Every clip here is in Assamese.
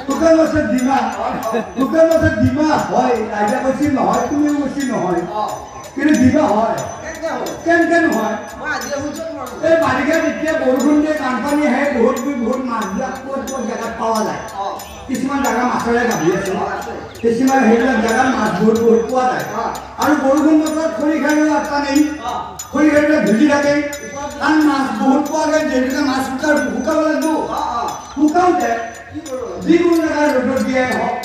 শুকান মাছের ডিমা হয় রাজা কৈছি নহয় তুমিও কৈছি নহয় কিন্তু ডিমা হয় কেন হয় এই বাৰিষাত এতিয়া বৰষুণ দিয়ে বানপানী আহে বহুত মাছবিলাক ক'ত জেগাত পোৱা যায় কিছুমান জেগা মাছৰে গাভি আছে কিছুমান সেইবিলাক জেগাত মাছ বহুত পোৱা যায় আৰু বৰষুণ বতৰত খৰি খাইও আটকা নেই খৰি খাইবিলাক ভিজি থাকে কাৰণ মাছ বহুত পোৱা যায় যেনেকৈ মাছ শুকাব লাগিব শুকাওঁতে যিকোনো জেগাত ৰ'দত দিয়াই হওক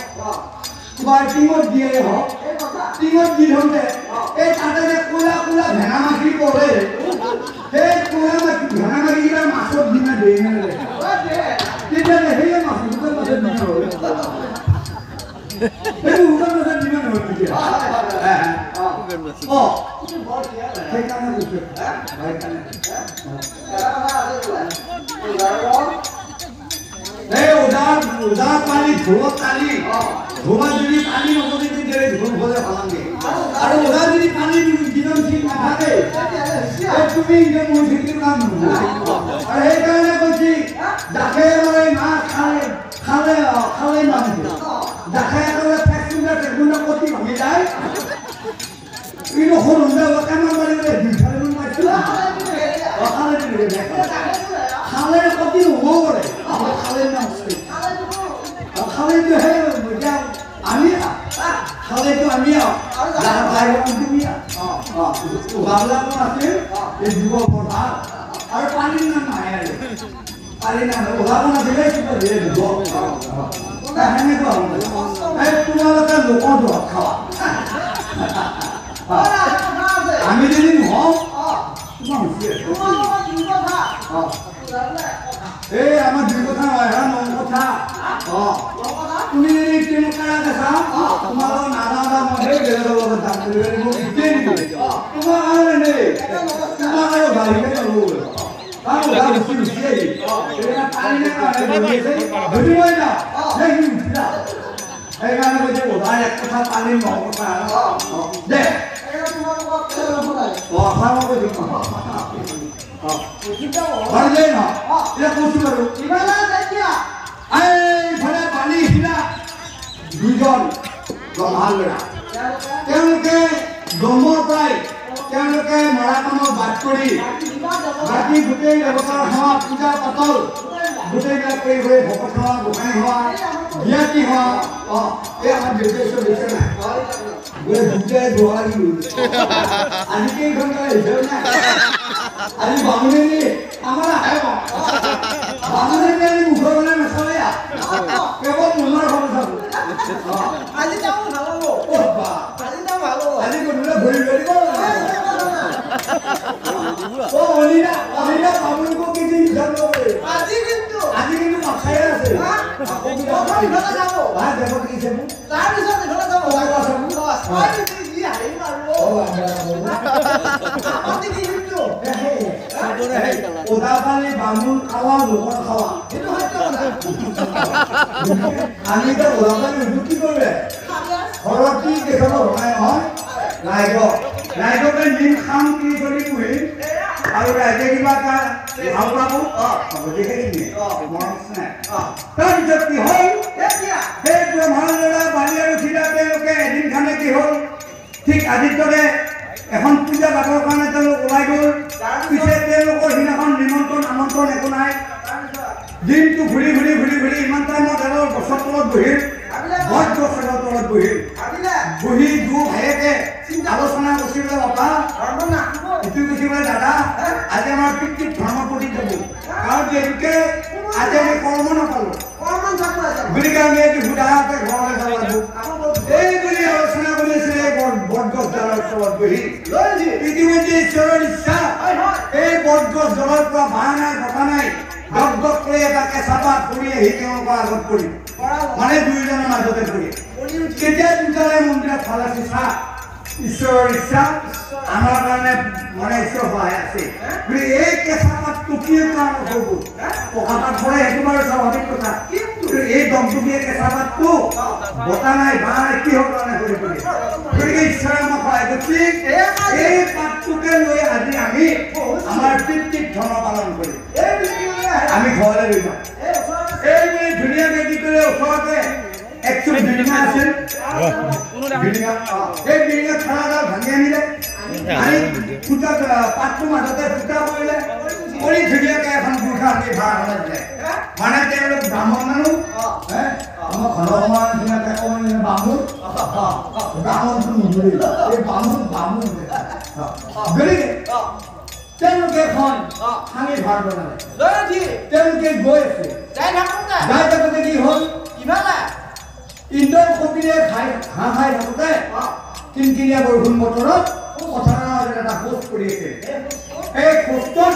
বা টিঙত দিয়াই হওক টিঙত দি থওঁতে এই তাতে যে ক'লা ভেনা মাখি পৰে সেই ক'লা ভেনা মাখিকেইটা মাছত দিনা দেই নালাগে তেতিয়াহ'লে সেয়ে মাছ শুকান মাছৰ দিনা হ'ল সেইটো শুকান মাছৰ দিনা নহ'ল তেতিয়া সেইকাৰণে উদাৰ পানী ধোৱা কালি ধোৱা যদি পানী নকৰি তেতিয়াহ'লে ধোৱা হ'লে ভালাংগে আৰু উদাৰ যদি পানী দিনত ঠিক নাথাকে তুমি এতিয়া মোৰ খেতিৰ কাম নহ'ব আৰু সেইকাৰণে কৈছি জাকে লৈ মাছ খালে মানুহ জাকে একেবাৰে ফেকুণ্ডা কটি ভাঙি যায় কিন্তু সৰু কামাৰ মাৰিলে দুইফালে পাইছিল খালে কটি হ'ব পাৰে খালে নাম খালেটো হে আমি খালেটো আমি তুমি উভাবিলাকো আছিল এই যুৱ প্ৰধান আৰু পানীৰ নাম নাহে আৰু পানী নাম উভাব নাছিলে সেনেকুৱা তোমালোকে লোকৰ দৰৱ খাৱা আমি যদি নহওঁ এই আমার দুই কথা হয় হ্যাঁ নং কথা তুমি যদি কেনেকা দেখা তোমার নানা মধ্যে গেলে লগত দাম দিবে তোমার আরে নেই তোমার আরো গাড়ি কে চলবো আমি গাড়ি শুনছি এটা পানি না বুঝি হয় না এই উঠা এই গানে কইছে ওদার এক কথা পানি নং কথা দে এটা তোমার কথা ও খাওয়া কই দিও ভালো না এটা কইছি বারো ইবালা দেখিয়া এই ভরে পানি হিলা দুইজন জমালরা তেওঁলোকে জমৰ প্ৰায় তেওঁলোকে মৰা কামত বাদ কৰি বাকী গোটেই ব্যৱসায় হোৱা পূজা পাতল গোটেইবিলাক কৰি হৈ ভকত হোৱা গোসাঁই হোৱা জ্ঞাতি হোৱা এই আমাৰ দেউতাই দিছে নাই বোলে দুটাই দোৱা লাগি আজি কেইঘণ্টা আহিছে নাই আজি বামুণে আমাৰ আহে বামুণে মুখৰ মানে নাচালে কেৱল মনৰ ভাৱ চাব আজি যাওঁ নালাগো আজি যাওঁ ভালো আজি গধূলি ঘূৰি ঘূৰিব অনিলা বামুণকো কিছু হিচাপ নকৰে আজি কিন্তু মাথাই আছে যাব কি যাব তাৰপিছত এফালে যাব ওদাপালি বামুণ খাওয়া লোকৰ খাওয়া আমি তো ওদাপালি কি কৰবে ঘৰত কি দেখাব হয় ৰাইজকে নিম খাম কি কৰি পুহি আৰু ৰাইজে কিবা ভাল পাব তাৰপিছত কি হ'ল সেই ব্ৰহ্মাণ্ডৰা বালি আৰু সীতা তেওঁলোকে এদিন খানে কি হ'ল ঠিক আজিৰ দৰে এখন পূজা যাবৰ কাৰণে তেওঁলোক ওলাই গ'ল পিছে তেওঁলোকৰ সিদিনাখন নিমন্ত্ৰণ আমন্ত্ৰণ একো নাই দিনটো ঘূৰি ইমান টাইমত এডাল গছৰ তলত বহিল বট গছৰ তলত বহি দু ভায়েকে আলোচনা কৰিছিল বাবা এইটো কৈছিল দাদা আজি আমাৰ পিতৃক ধৰ্ম প্ৰতি যাব কাৰণ যিহেতুকে আজি আমি কৰ্ম নাপালো গতিকে আমি এইটো সুধাতে ঘৰলৈ যাব লাগিব এই বুলি আলোচনা কৰি আছিলে বটগছডালৰ তলত বহি ইতিমধ্যে ঈশ্বৰৰ ইচ্ছা এই বটগছডালৰ পৰা বাঁহ নাই কথা নাই গপ কৰি এটা কেঁচা পাত পৰি আহি তেওঁলোকৰ আগত পৰি মানে দুইজনৰ মাজতে পৰি কেতিয়া দুটালে মন্দিৰত ফালাইছে চা ঈশ্বৰৰ ইচ্ছা আমাৰ কাৰণে মানে ঈশ্বৰ সহায় আছে এই কেঁচা পাত টুকিয়ে আৰম্ভ কৰিব পকা পাত পৰে সেইটো বাৰু স্বাভাৱিক কথা এই দমটুকিয়ে কেঁচা পাতটো বতা নাই বা নাই কিহৰ কাৰণে কৰি কৰি গতিকে ঈশ্বৰে আমাক সহায় কৰিছে এই পাতটোকে লৈ আজি আমি আমাৰ পিতৃক ধৰ্ম পালন কৰিম আমি ঘৰলৈ লৈ যাম এই বুলি ধুনীয়াকৈ কি কৰিলে ওচৰতে একচুৱেলি বিল্ডিঙা আছিল এই বিল্ডিঙত খানাডাল ভাঙি আনিলে আনি ফুটা পাতটোৰ মাজতে ফুটা কৰিলে কৰি ধুনীয়াকৈ এখন গুৰ্খা আনি ভাড়াখনত দিলে মানে তেওঁলোক ব্ৰাহ্মণ মানুহ আমাৰ ঘৰৰ সমান নিচিনাকৈ অকণমান বামুণ ব্ৰাহ্মণটো নুধৰিল এই বামুণ গতিকে তেওঁলোকে এখন ভাঙি ভাড়া বনালে তেওঁলোকে গৈ আছে যাই থাকোঁতে কি হ'ল ইন্দৰ কপিলে খাই ঘাঁহ খাই থাকোঁতে কিনকিনীয়া বৰষুণ বতৰত পথাৰৰ এটা খোজ পৰি আছিল এই খোজটোত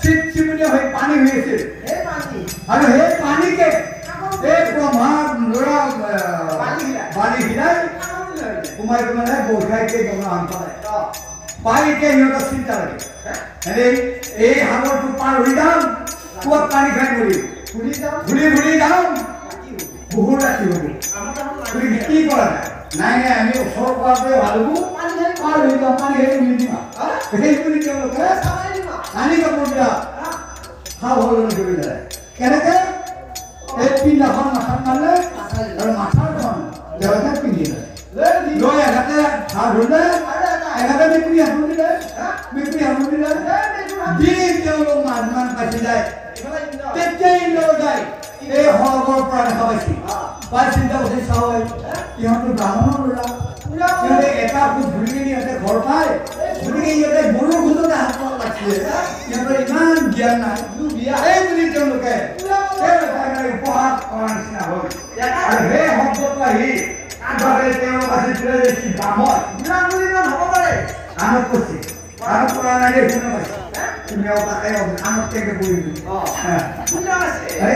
চিপচিপনীয়া হৈ পানী হৈ আছিল আৰু সেই পানীকে এই ব্ৰহ্মা ল'ৰা বালি হিলাই সোমাই মানে বৰষাইকে গঙা হান পালে পানীকে সিহঁতৰ চিন্তা লাগে এই সাগৰটো পাৰ হৈ যাম ক'ত পানী খাই মৰিম ঘূৰি যাম বহুত ৰাতি হ'ব গতিকে কি কৰা নাই নাই আমি ওচৰ কৰাটোৱে ভাল হ'ব পাৰ হৈ যাম পানী খাই উলি দিম সেই বুলি তেওঁলোকে আনি কাপোৰবিলাক সাৱধান কৰি যায় কেনেকৈ এই পিন্ধাখন মাথাত মাৰিলে আৰু মাথাৰখন তেওঁলোকে পিন্ধিলে লৈ এঘাতে হাত ধৰিলে এঘাতে মেকুৰী হাত দিলে দি তেওঁলোক মাছমান পাইছে যায় তেতিয়াই লৈ যায় এই সৰগৰ পৰা দেখা পাইছে চিন্তা কৰিছে চাওঁ ইহঁতৰ ব্ৰাহ্মণৰ ল'ৰা সিহঁতে এটা খোজ ঘূৰি কিনি সিহঁতে ঘৰ পায় গতিকে ইহঁতে গৰুৰ খোজতে হাত লাগিছিলে সিহঁতৰ ইমান জ্ঞান নাই এই বুলি তেওঁলোকে উপহাস কৰাৰ নিচিনা হ'ল আৰু সেই শব্দটো আহি তেওঁলোক আছিল ব্ৰাহ্মণ হ'ব পাৰে আনক কৈছে আনক কৰা নাই শুনে পাইছে তুমিও তাতে আনক কেনেকৈ কৰিবি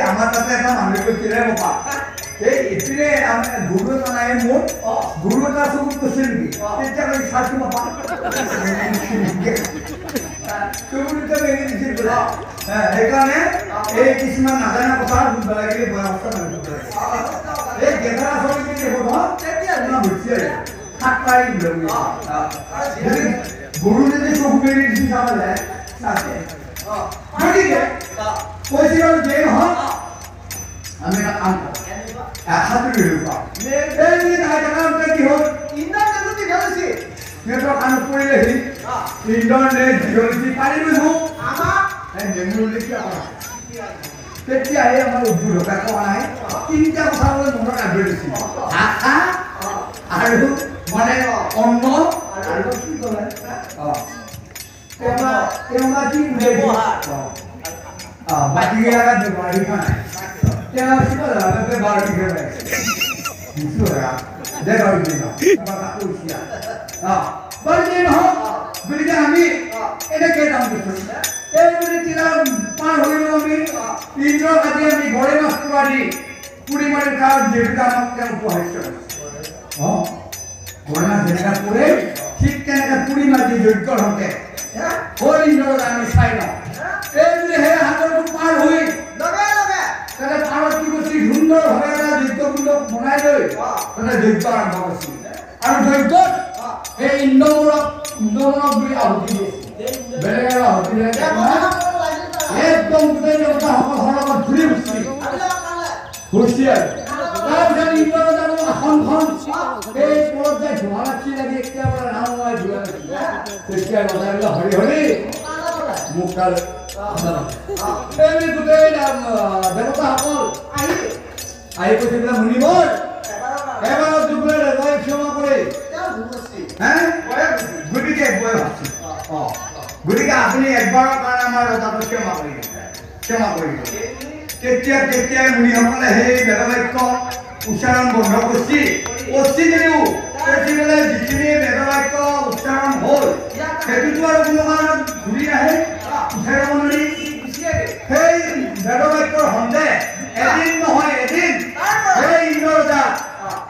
আমাৰ তাতে এটা মানুহ কৈছিলে বাপা এই ইপিনে গুৰু এটা নাই মোৰ গুৰু এটা চকুত কৈছে নেকি তেতিয়া কৰি চাইছো বাপা চকুতে মেলি দিছিল বোলে সেইকাৰণে এই কিছুমান নাজানা কথা বুজিব লাগিলে বয়সস্থ মানুহ এই গেধৰা চলি যদি হ'ব তেতিয়া আপোনাৰ বুজি সাত পাৰি গুৰু যদি চকু মেলি দিছিল চাব যায় গতিকে কৈছিল আৰু যে নহওক আমি এটা কাম কৰোঁ সাঁতুৰি পাওঁ এই বুলি তাই জনাওঁতে কি হ'ল ইণ্টাৰনেটটো দীঘলিছে সিহঁতৰ কাণত পৰিলেহি ইণ্টাৰনেট দীঘলিছে পাৰিবি মোক নেমুৰলৈ কিয় কৰা তেতিয়াহে আমাৰ উদ্ভুত হোৱা কোৱা নাই তিনিটা কথা মই মনত আদৰি দিছোঁ ভাষা আৰু মানে অন্ন আৰু কি ক'লে তেওঁ কি ব্যৱহাৰ বাকী ব্যৱহাৰ দেখা নাই क्या सीधा लगा पे बाहर निकल रहे इसको यार देखो ये ना बाबा पूछिया हां पर ये हो बिल्कुल हमें એને કે નામ દીધું એ મને તીરા પાર હોઈલો અમે ઇન્દ્ર આજે અમે ઘોડે માં સુવાડી પૂરી મારી કા જેડકા માં કે ઉપહાઈશ હા ઘોડા જેડકા પૂરે ঠিক কেনেকা পুরি মাঝে যজ্ঞ হতে ওই ইন্দ্র আমি চাই না এই যে হে হাতটো পার হই লগে লগে তাহলে পারত কি করছি সুন্দর হবে না যজ্ঞকুণ্ড বনাই লৈ তাহলে যজ্ঞ আরম্ভ করছি আর যজ্ঞ এই ইন্দ্রমূলক বুলি আহুতি দিছে বেলেগ আহুতি দিলে একদম গোটেই দেৱতা সকলৰ লগত ঘূৰি ঘূৰি আৰু তাৰপিছত ইন্দ্ৰ জানো আসনখন এই পৰত যায় ধোঁৱা লাগি লাগি একেবাৰে নাম হোৱাই ধোঁৱা লাগি তেতিয়া লগাইলে হৰি হৰি মুখাল এই গোটেই দেৱতাসকল আহি কৈছে বোলে মুনিবৰ এবাৰ দুবলে হৃদয় ক্ষমা কৰে গতিকে গতিকে আপুনি একবাৰৰ কাৰণে আমাৰ ৰজাটো ক্ষমা কৰিব তেতিয়া মুনিসকলে সেই বেদবাক্য উচ্চাৰণ বন্ধ কৰিছে যদিও কৈছিলে যিখিনি বেদবাক্য উচ্চাৰণ হ'ল সেইটোতো আৰু কোনো কাৰণত ঘূৰি আহে উঠাই ল'ব নোৱাৰি সেই বেদবাক্যৰ সন্দেহ এদিন নহয় এদিন সেই ইন্দ্ৰ ৰজা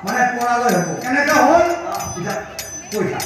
মানে পৰাজয় হ'ব কেনেকৈ হ'ল কৈছা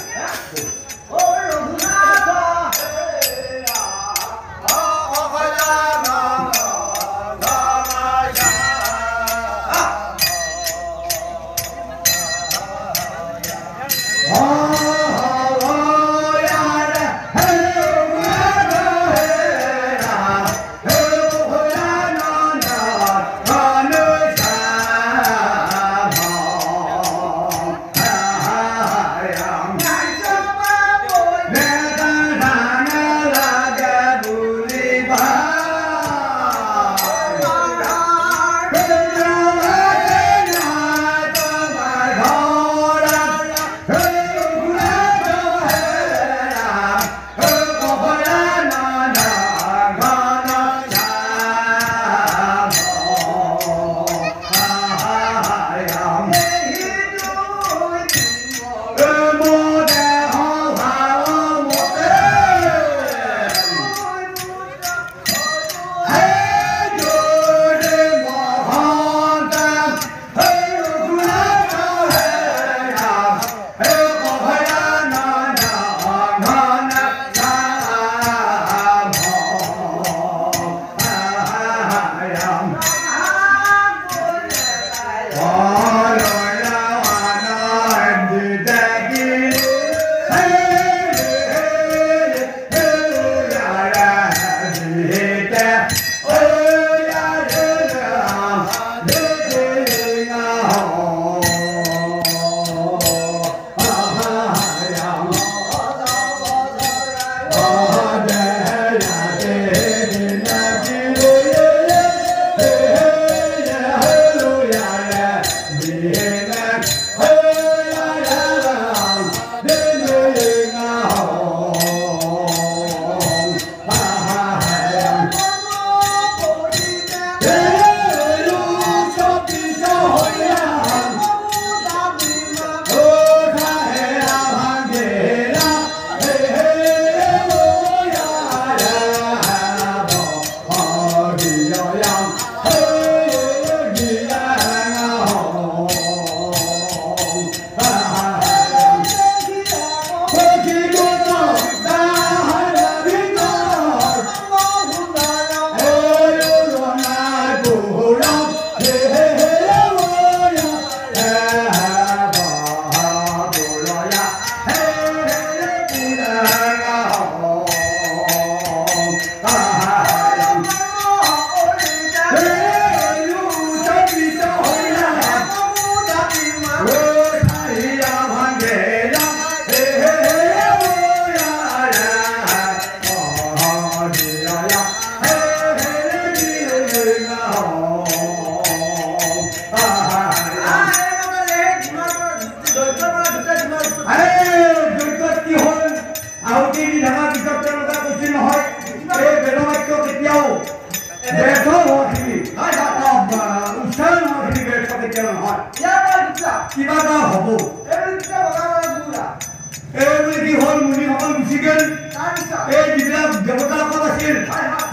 দেৱতাসকল আছিল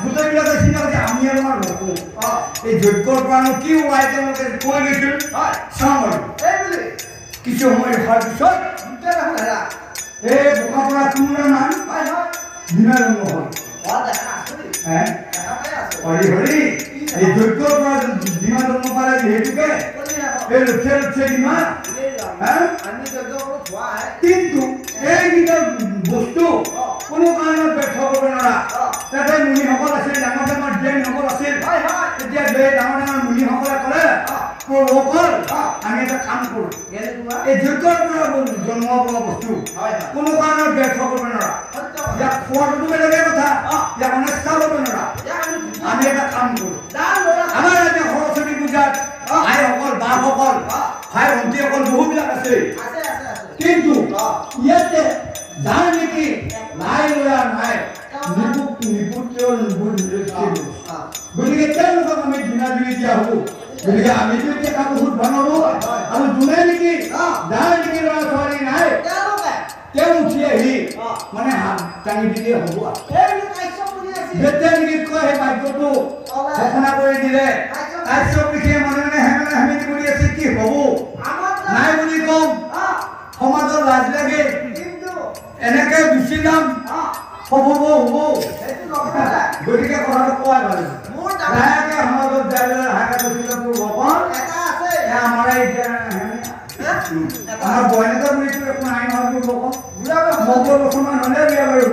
গোটেইবিলাকে চিন্তা কৰিছে আমি আৰু নকওঁ এই যজ্ঞৰ পৰা কি ওলাই তেওঁলোকে কৈ গৈছিল চাওঁ আৰু কিছু সময় হোৱাৰ পিছত এই বোকা পৰা কোনোবা মান দিনা জন্ম হ'ল হৰি হৰি এই যজ্ঞৰ পৰা ডিমা জন্ম পালে যিহেতুকে এই লক্ষে লক্ষে ডিমা কিন্তু এইকেইটা বস্তু কোনো কাৰণত ব্যৰ্থ কৰিব নোৱাৰা তাতে মুনিসকল আছিল ডাঙৰ ডাঙৰ জৈনসকল আছিল তেতিয়া ডাঙৰ ডাঙৰ মুনিসকলে ক'লে প্ৰভুসকল আমি এটা কাম কৰোঁ এই যজ্ঞৰ পৰা জন্ম পোৱা বস্তু কোনো কাৰণত ব্যৰ্থ কৰিব নোৱাৰা ইয়াক খোৱাটো বেলেগে কথা ইয়াক অনিষ্ট কৰিব নোৱাৰা আমি এটা কাম কৰোঁ আমাৰ এতিয়া সৰস্বতী পূজাত আইসকল বাসকল ভাই ভণ্টিসকল বহুবিলাক আছে কিন্তু ইয়াতে যাৰ নেকি নাই ল'ৰা নাই গতিকে তেওঁলোকক আমি ধূনা জুৰি দিয়া হ'ব গতিকে আমিতো এতিয়া কাম বহুত বনালোঁ আৰু যোনে নেকি যাৰ নেকি ল'ৰা ছোৱালী নাই তেওঁ উঠি আহি মানে হাত দাঙি দিলে হ'ব যেতিয়া নেকি কয় সেই বাক্যটো ঘোষণা কৰি দিলে কাশ্যপ ঋষিয়ে মনে মনে হেমেলি কৰি আছে কি হ'ব নাই বুলি কম সমাজৰ লাজ লাগে এনেকে গুচি যাম হ'ব গতিকে কথাটো কোৱা ভাল লাহেকে সমাজত যাই পেলাই হাকা কৈছিলে তোৰ বপন আমাৰ এতিয়া আমাৰ বইনেতা বুলিতো একো নাই নহয় তোৰ বপন মগৰ বছৰমান হ'লে বিয়া বাৰু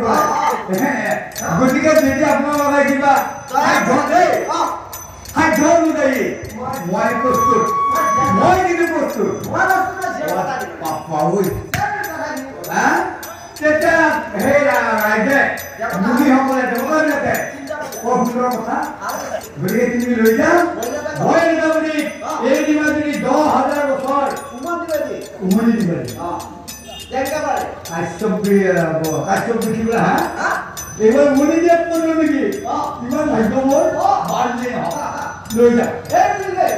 গতিকে যদি আপোনালোকে কিবা সাধ্য অনুযায়ী মই প্ৰস্তুত মই কিন্তু প্ৰস্তুত তেতিয়া সেই ৰাইজে মুনিসকলে দেৱতাবিলাকে বৰ সুন্দৰ কথা গতিকে তুমি লৈ যাম মই নিবা বুলি এই দিবা যদি 10,000 বছৰ উমনি দিব কাশ্যপ ঋষি বোলে হা এইবাৰ উমনি দিয়াত পৰিব নেকি ইমান ভাগ্য মোৰ লৈ যাম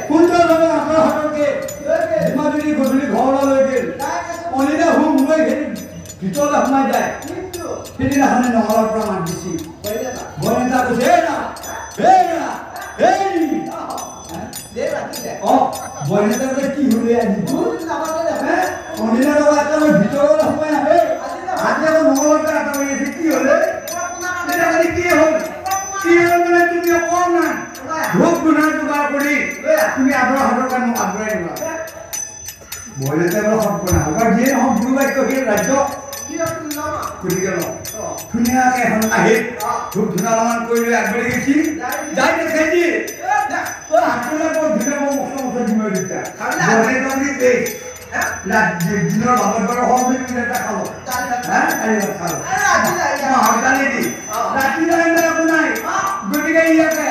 সুন্দৰভাৱে আমাৰ হাতকে দিবা যদি গধূলি ঘৰলৈ লৈ গ'ল অনিদা হুম লৈ হেৰি ভিতৰলৈ সোমাই যায় সেইদিনাখনে নহলৰ পৰা মাত দিছি বইনেতা কৈছে বইনেতা বোলে কি হ'লে অনিদা লগত একেবাৰে ভিতৰলৈ সোমাই আহে আজি আকৌ নহলৰ পৰা এটা কৰি আছে কি হ'লে কি হ'ল মানে তুমি অকণমান ধূপ ধূনা যোগাৰ কৰি তুমি আদৰ হাতৰ কাৰণে মোক আগবঢ়াই দিবা বইনেতা বোলে সৎপনা হ'ব যিয়ে নহওক গুৰু বাক্য সেই ৰাজ্য গতিকে ধুনীয়াকে এখন আহি ধূপ ধূনা অলপমান কৰি লৈ আগবাঢ়ি গৈছি যাই দেখাই দি হাতলৈ বৰ ধুনীয়া বৰ মস্ত মস্ত ডিমৰ দিছা দিনৰ ভাগত বাৰু সৰস্বতী এটা খালো হৰতালি দি ৰাতি একো নাই গতিকে ইয়াতে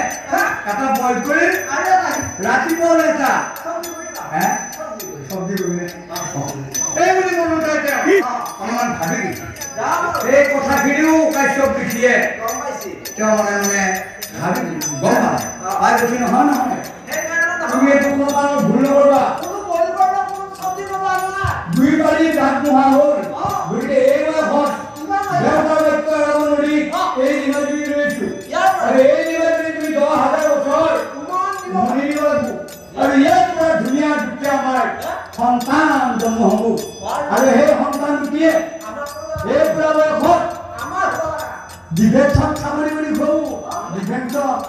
এটা বইল কৰি ৰাতিপুৱা এটা চব্জি কৰিলে এই বুলি মনত অলপমান ভাবি এই কথাখিনিও কাশ্যপ ঋষিয়ে তেওঁ মনে মনে ভাবি গম পাই কৈছে নহয় তুমি এইটো কোনো কাৰণত ভুল নকৰিবা দুই বাৰী দাঁত নোহোৱা হ'ল গতিকে এইবাৰ দেৱতাৰ বাক্য এৰাব নোৱাৰি এই নিমাজুৰি লৈছো আৰু এই নিমাজুৰি তুমি 10,000 বছৰ মনি দিব লাগিব আৰু ইয়াৰ পৰা ধুনীয়া দুখীয়া আমাৰ সন্তান জন্ম হ'ব আৰু সেই সন্তান দুটিয়ে এই পুৰা বয়সত ডিফেন্সত চাকৰি কৰি খুৱাব ডিফেন্সত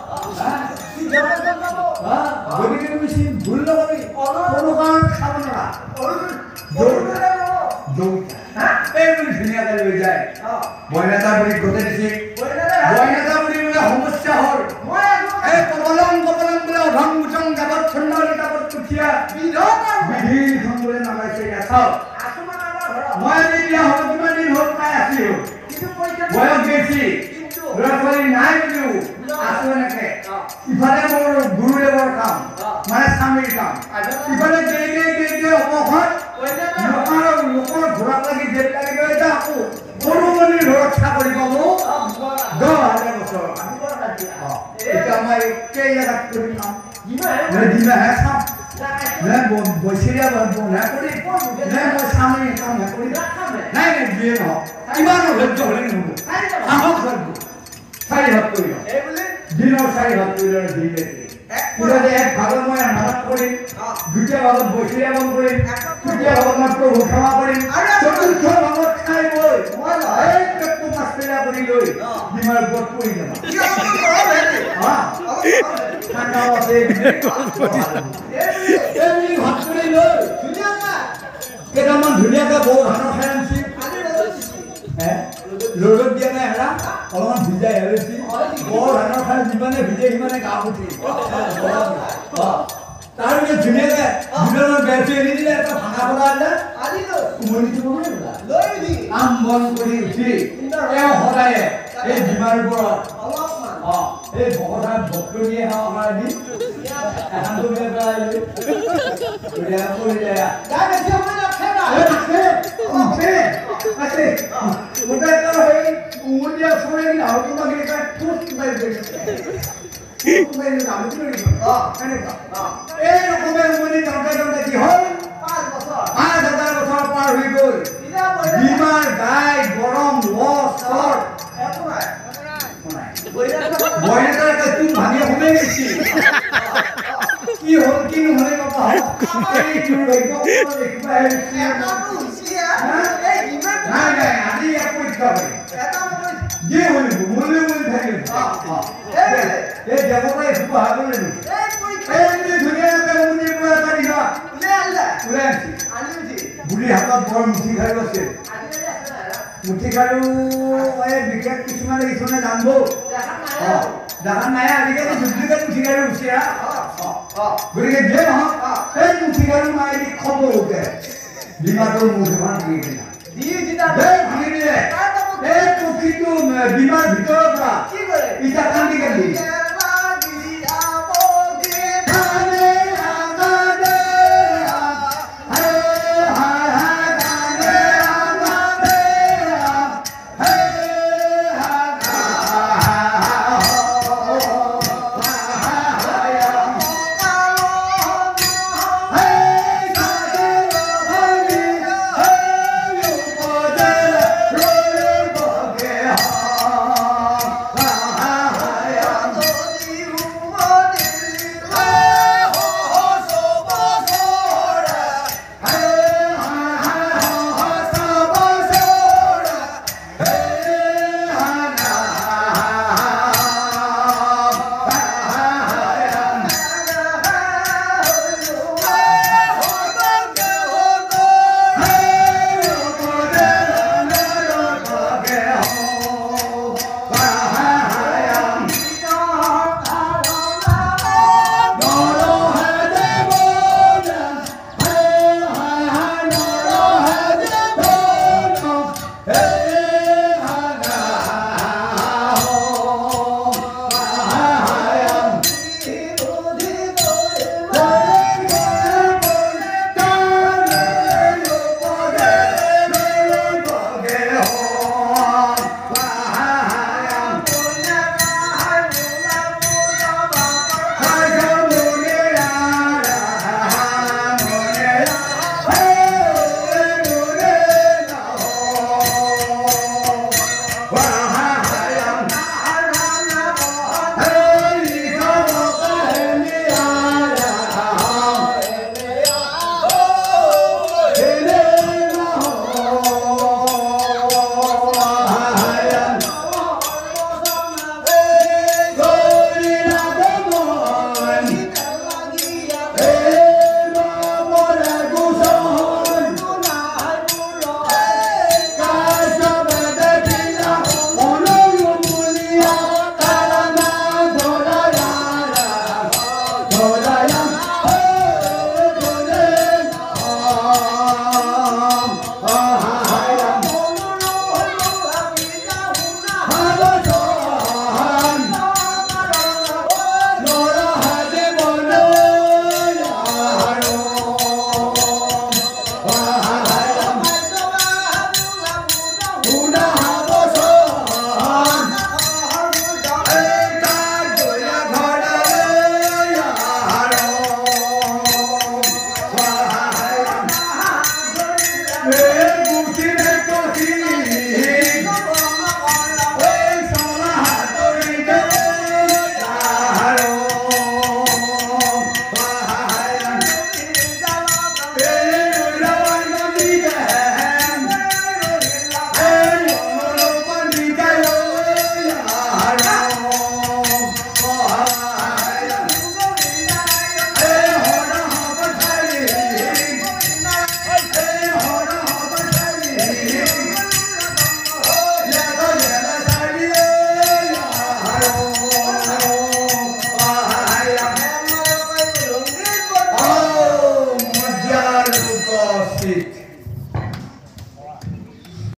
গতিকে তুমি ভুল নকৰি কোনো কাৰণত খাব নোৱাৰা এই বুলি ধুনীয়াকৈ লৈ যায় বইনেতা বুলি গোটেই দিছে বইনেতা বুলি বোলে সমস্যা হ'ল এই কপলং বোলে অধং মুচং গাবত খণ্ডলি গাবত কুঠিয়া বিধি বোলে নামাইছে চাওক মই আজি বিয়া হ'ব কিমান দিন হ'ল প্ৰায় আছিলো বয়স বেছি ল'ৰা ছোৱালী নাই যদিও আছো এনেকে ইফালে মোৰ গুৰুদেৱৰ কাম মানে স্বামীৰ কাম ইফালে অৱসৰ লোকৰ ঘোঁৰাত লাগি জেল লাগি গৈ এতিয়া আকৌ সৰুমণিৰ ঘৰত চাকৰি পাব 10,000 বছৰ এতিয়া মই একেই জেগাত কৰি খাম দিমাহে খাম বৈচিয়া বন্ধা কৰি মই স্বামীৰ কাম কৰি নাই যিয়ে নহওক কিমান ধৈৰ্য হ'লে নহ'ব সাহস ধৰিব চাৰি ভাগ কৰি লওঁ দিনৰ চাৰি ভাগ কৰি লওঁ দিন ৰাতি এক ভাগত মই নামাজ কৰিম দ্বিতীয় ভাগত বৈশিয়া বন কৰিম তৃতীয় ভাগত মই প্ৰভু ক্ষমা কৰিম চতুৰ্থ ভাগত খাই বৈ মই এই পেটটো মাছ পেলা কৰি লৈ ডিমাৰ ওপৰত পৰি যাম ঠাণ্ডাও আছে ভাত কৰি লৈ কেইটামান ধুনীয়াকৈ বৌ ধানৰ খাই আনিছি ৰ'দত দিয়া নাই হেৰা অলপমান ভিজাই হেৰিছি বৰ ধানৰ খাই যিমানে ভিজে সিমানে গা উঠি তাৰ পিছত ধুনীয়াকৈ দুজনৰ বেৰটো এৰি দিলে এটা ভাঙা পলা আনিলে উমনিটো কাম বন কৰি উঠি তেওঁ সদায় এই ডিমাৰ ওপৰত এই ভকতাৰ ভক্ত দিয়ে আমাৰ দি এখানটো বেৰ পেলাই কি হল কি নহলে বাবা আজি পৰীক্ষা বুঢ়ী হাতত বৰ মুঠি খাৰু আছে মুঠি খাৰু বিশেষ কিছুমানে কিছুমানে জানব দেখা নাই আজিকালি ডুপ্লিকেট মুঠি খাৰু উঠি গতিকে যিয়ে নহওক সেই মুঠি খাৰু মাৰি খবৰ উঠে ডিমাটোৰ মুঠ এখন ভাঙি দিলা ভাঙি দিলে এই পুথিটো ডিমাৰ ভিতৰৰ পৰা ইটা কান্দি কান্দি স্থিত